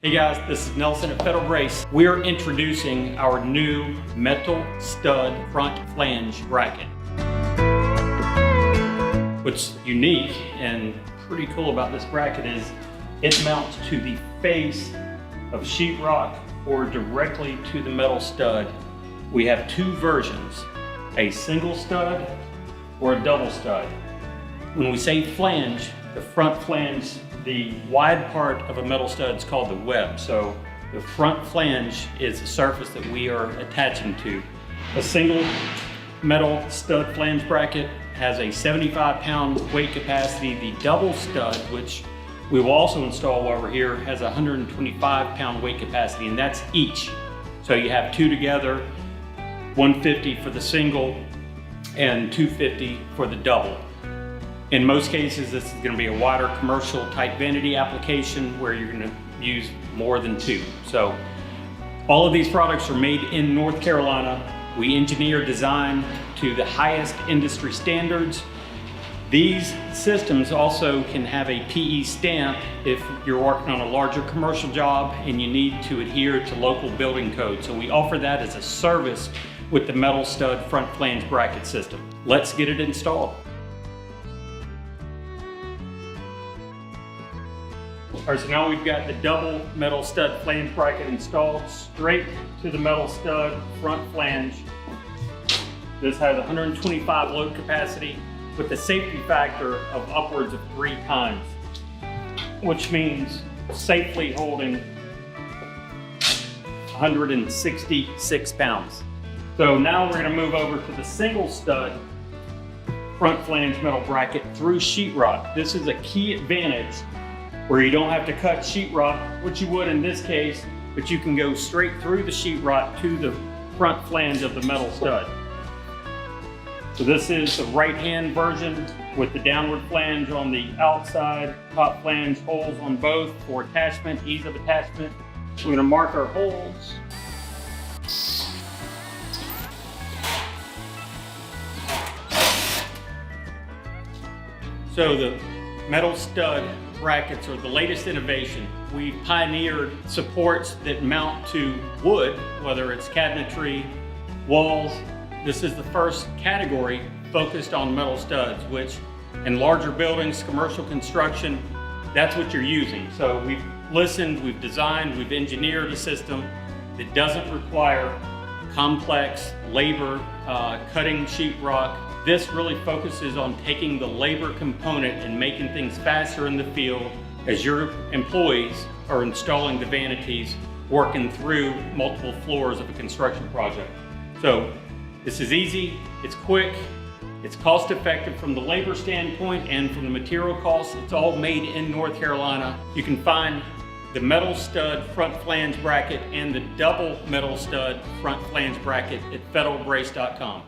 Hey guys, this is Nelson at Federal Brace. We're introducing our new metal stud front flange bracket. What's unique and pretty cool about this bracket is it mounts to the face of sheetrock or directly to the metal stud. We have two versions, a single stud or a double stud. When we say flange, the front flange, the wide part of a metal stud is called the web. So the front flange is the surface that we are attaching to. A single metal stud flange bracket has a 75-pound weight capacity. The double stud, which we will also install while we're here, has a 125-pound weight capacity, and that's each. So you have two together, 150 for the single and 250 for the double. In most cases, this is going to be a wider commercial type vanity application where you're going to use more than two. So all of these products are made in North Carolina. We engineer design to the highest industry standards. These systems also can have a PE stamp if you're working on a larger commercial job and you need to adhere to local building code. So we offer that as a service with the metal stud front flange bracket system. Let's get it installed. All right, so now we've got the double metal stud flange bracket installed straight to the metal stud front flange. This has 125 load capacity with a safety factor of upwards of 3 times, which means safely holding 166 pounds. So now we're going to move over to the single stud front flange metal bracket through sheetrock. This is a key advantage where you don't have to cut sheetrock, which you would in this case, but you can go straight through the sheetrock to the front flange of the metal stud. So this is the right-hand version with the downward flange on the outside, top flange holes on both for attachment, ease of attachment. We're going to mark our holes. So the metal stud brackets are the latest innovation. We pioneered supports that mount to wood, whether it's cabinetry, walls. This is the first category focused on metal studs, which in larger buildings, commercial construction, that's what you're using. So we've listened, we've designed, we've engineered a system that doesn't require complex labor, cutting sheetrock. This really focuses on taking the labor component and making things faster in the field as your employees are installing the vanities, working through multiple floors of a construction project. So this is easy, it's quick, it's cost effective from the labor standpoint and from the material costs. It's all made in North Carolina. You can find the metal stud front flange bracket and the double metal stud front flange bracket at federalbrace.com.